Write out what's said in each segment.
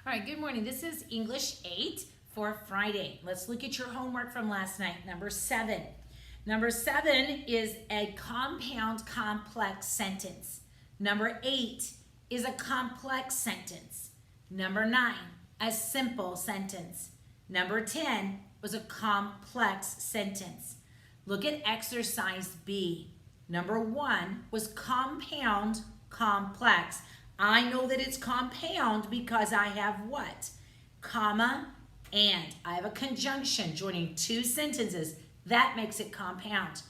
All right, good morning. This is English 8 for Friday. Let's look at your homework from last night. Number 7. Number 7 is a compound complex sentence. Number 8 is a complex sentence. Number 9, a simple sentence. Number 10 was a complex sentence. Look at exercise B. Number 1 was compound complex. I know that it's compound because I have what? Comma, and. I have a conjunction joining two sentences. That makes it compound.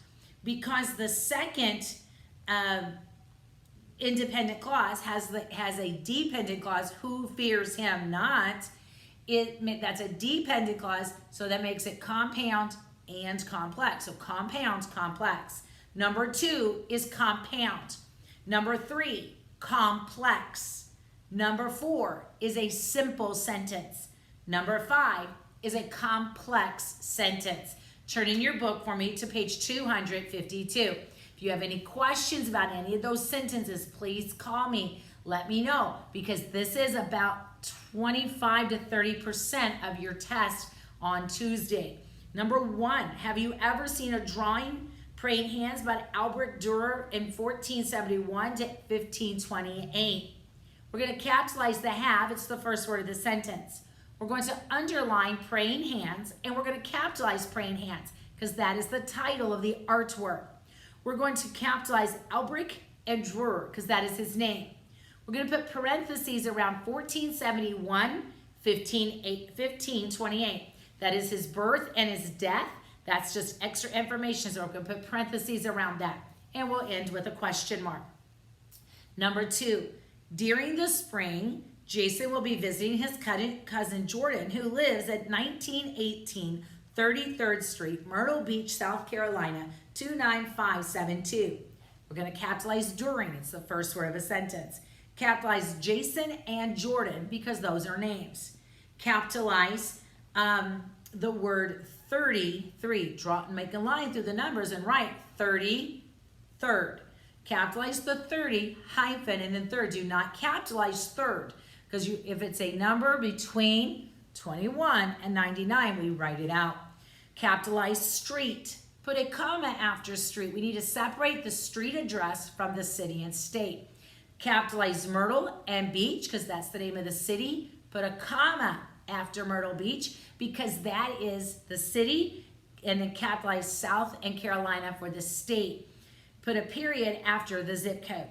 Because the second independent clause has a dependent clause, who fears him not. That's a dependent clause, so that makes it compound and complex. So compound, complex. Number 2 is compound. Number 3, complex. Number 4 is a simple sentence. Number 5 is a complex sentence. Turn in your book for me to page 252. If you have any questions about any of those sentences, please call me. Let me know, because this is about 25 to 30% of your test on Tuesday. Number 1, have you ever seen a drawing, Praying Hands, by Albert Dürer in 1471 to 1528? We're going to capitalize the have. It's the first word of the sentence. We're going to underline Praying Hands, and we're going to capitalize Praying Hands because that is the title of the artwork. We're going to capitalize Albrecht and Dürer because that is his name. We're going to put parentheses around 1471, 1528. That is his birth and his death. That's just extra information, so we're going to put parentheses around that. And we'll end with a question mark. Number 2, during the spring, Jason will be visiting his cousin Jordan, who lives at 1918 33rd Street, Myrtle Beach, South Carolina, 29572. We're going to capitalize during. It's the first word of a sentence. Capitalize Jason and Jordan because those are names. Capitalize the word 33. Draw and make a line through the numbers and write 33rd. Capitalize the 30 hyphen and then third. Do not capitalize third because if it's a number between 21 and 99, we write it out. Capitalize street. Put a comma after street. We need to separate the street address from the city and state. Capitalize Myrtle and Beach because that's the name of the city. Put a comma after Myrtle Beach because that is the city, and then capitalize South and Carolina for the state. Put a period after the zip code.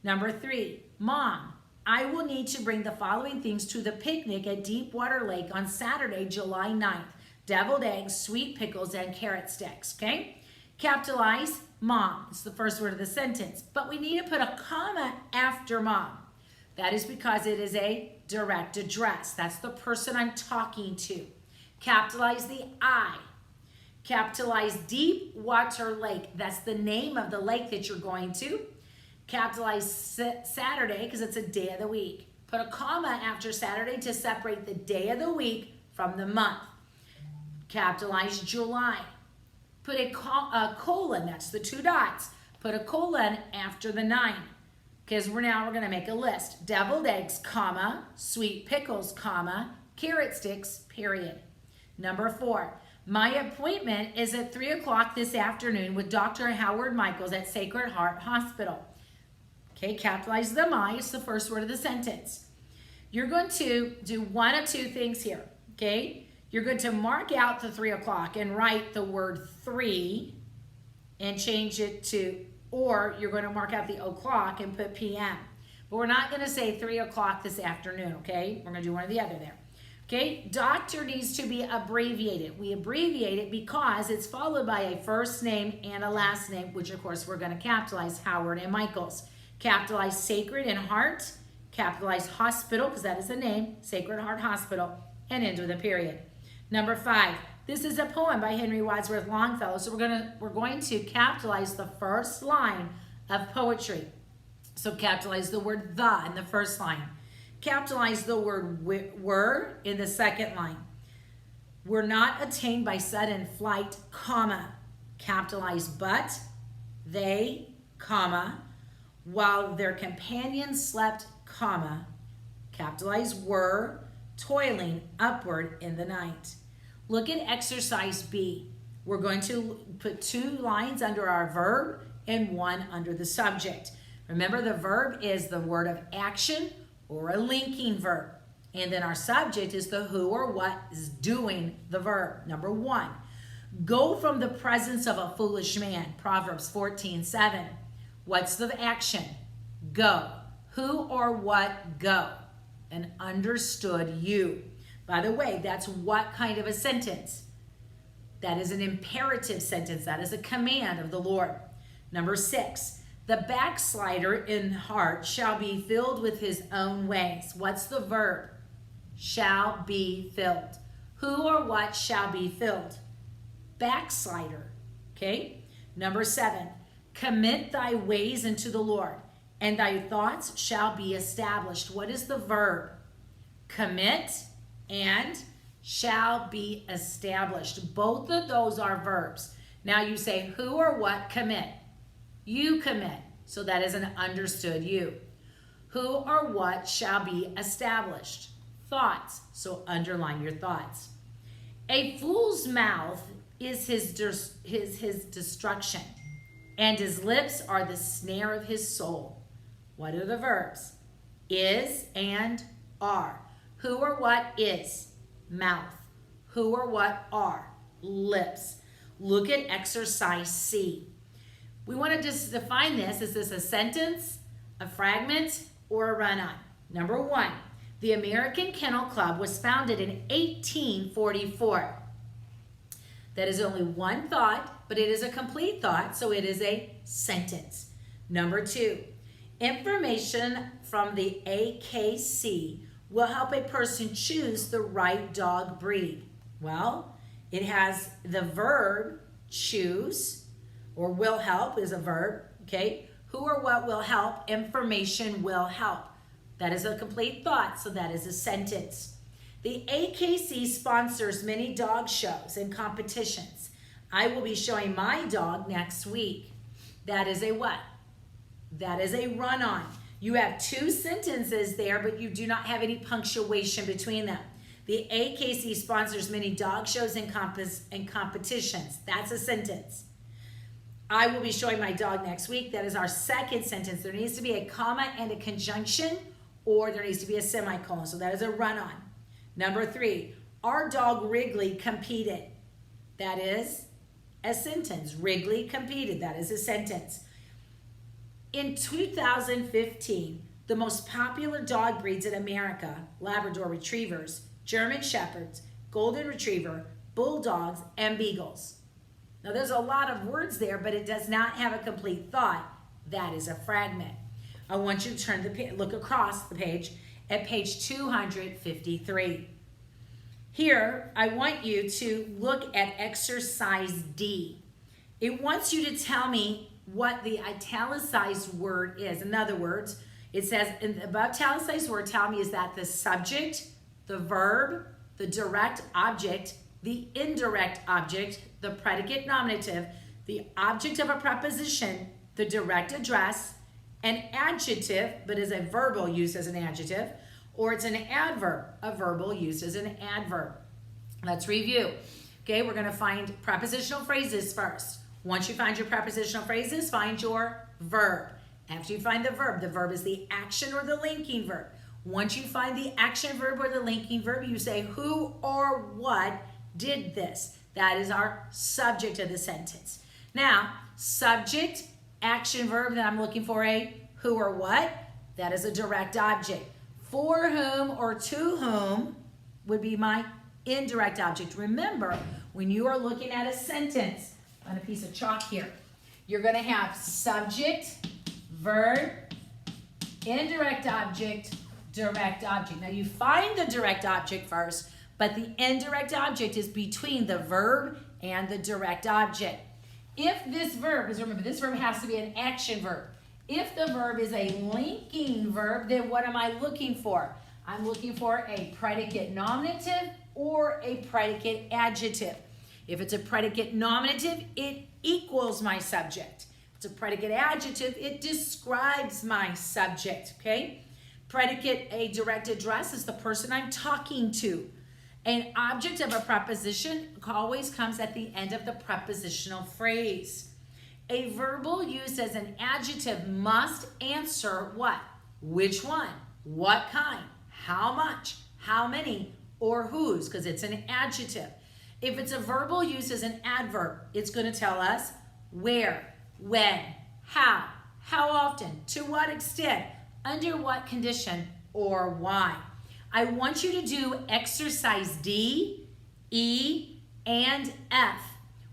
Number 3, Mom, I will need to bring the following things to the picnic at Deepwater Lake on Saturday, July 9th. Deviled eggs, sweet pickles, and carrot sticks, okay? Capitalize Mom. It's the first word of the sentence, but we need to put a comma after Mom. That is because it is a direct address. That's the person I'm talking to. Capitalize the I. Capitalize Deepwater Lake. That's the name of the lake that you're going to. Capitalize Saturday because it's a day of the week. Put a comma after Saturday to separate the day of the week from the month. Capitalize July. Put a colon, that's the 2 dots. Put a colon after the 9 because we're going to make a list. Deviled eggs, comma, sweet pickles, comma, carrot sticks, period. Number 4, my appointment is at 3 o'clock this afternoon with Dr. Howard Michaels at Sacred Heart Hospital. Okay, capitalize the my. It's the first word of the sentence. You're going to do one of two things here, okay? You're going to mark out the 3 o'clock and write the word 3 and change it to, or you're going to mark out the o'clock and put p.m. But we're not going to say 3 o'clock this afternoon, okay? We're going to do one or the other there. Okay, doctor needs to be abbreviated. We abbreviate it because it's followed by a first name and a last name, which of course we're going to capitalize Howard and Michaels. Capitalize Sacred and Heart, capitalize Hospital, because that is the name, Sacred Heart Hospital, and end with a period. Number 5, this is a poem by Henry Wadsworth Longfellow, so we're going to capitalize the first line of poetry. So capitalize the word the in the first line. Capitalize the word were in the second line. Were not attained by sudden flight, comma. Capitalize but, they, comma, while their companions slept, comma. Capitalize were, toiling upward in the night. Look at exercise B. We're going to put 2 lines under our verb and 1 under the subject. Remember, the verb is the word of action or a linking verb. And then our subject is the who or what is doing the verb. Number 1, go from the presence of a foolish man. Proverbs 14:7. What's the action? Go. Who or what go? And understood you. By the way, that's what kind of a sentence? That is an imperative sentence. That is a command of the Lord. Number 6, the backslider in heart shall be filled with his own ways. What's the verb? Shall be filled. Who or what shall be filled? Backslider. Okay? Number 7, commit thy ways unto the Lord, and thy thoughts shall be established. What is the verb? Commit and shall be established. Both of those are verbs. Now you say, who or what commit? You commit. So that is an understood you. Who or what shall be established? Thoughts. So underline your thoughts. A fool's mouth is his destruction, and his lips are the snare of his soul. What are the verbs? Is and are. Who or what is? Mouth. Who or what are? Lips. Look at exercise C. We want to just define this. Is this a sentence, a fragment, or a run-on? Number 1, the American Kennel Club was founded in 1844. That is only one thought, but it is a complete thought, so it is a sentence. Number 2, information from the AKC will help a person choose the right dog breed. Well, it has the verb choose, or will help is a verb, okay? Who or what will help? Information will help. That is a complete thought, so that is a sentence. The AKC sponsors many dog shows and competitions. I will be showing my dog next week. That is a what? That is a run-on. You have 2 sentences there, but you do not have any punctuation between them. The AKC sponsors many dog shows and competitions. That's a sentence. I will be showing my dog next week. That is our second sentence. There needs to be a comma and a conjunction, or there needs to be a semicolon. So that is a run-on. Number 3, our dog Wrigley competed. That is a sentence. Wrigley competed. That is a sentence. In 2015, the most popular dog breeds in America, Labrador Retrievers, German Shepherds, Golden Retriever, Bulldogs, and Beagles. Now there's a lot of words there, but it does not have a complete thought. That is a fragment. I want you to turn look across the page at page 253. Here, I want you to look at exercise D. It wants you to tell me what the italicized word is. In other words, it says above italicized word, tell me, is that the subject, the verb, the direct object, the indirect object, the predicate nominative, the object of a preposition, the direct address, an adjective, but is a verbal use as an adjective, or it's an adverb, a verbal use as an adverb. Let's review. Okay, we're going to find prepositional phrases first. Once you find your prepositional phrases, find your verb. After you find the verb is the action or the linking verb. Once you find the action verb or the linking verb, you say who or what did this. That is our subject of the sentence. Now, subject, action verb, then I'm looking for a who or what. That is a direct object. For whom or to whom would be my indirect object. Remember, when you are looking at a sentence on a piece of chalk here, you're going to have subject, verb, indirect object, direct object. Now you find the direct object first, but the indirect object is between the verb and the direct object. If this verb is, remember, this verb has to be an action verb. If the verb is a linking verb, then what am I looking for? I'm looking for a predicate nominative or a predicate adjective. If it's a predicate nominative, it equals my subject. If it's a predicate adjective, it describes my subject, okay? Predicate, a direct address, is the person I'm talking to. An object of a preposition always comes at the end of the prepositional phrase. A verbal used as an adjective must answer what? Which one? What kind? How much? How many? Or whose, because it's an adjective. If it's a verbal used as an adverb, it's going to tell us where, when, how often, to what extent, under what condition, or why. I want you to do exercise D, E, and F.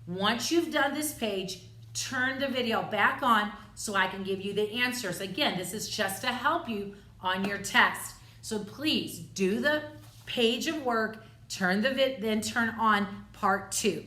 Once you've done this page, turn the video back on so I can give you the answers. Again, this is just to help you on your test. So please do the page of work, then turn on part 2.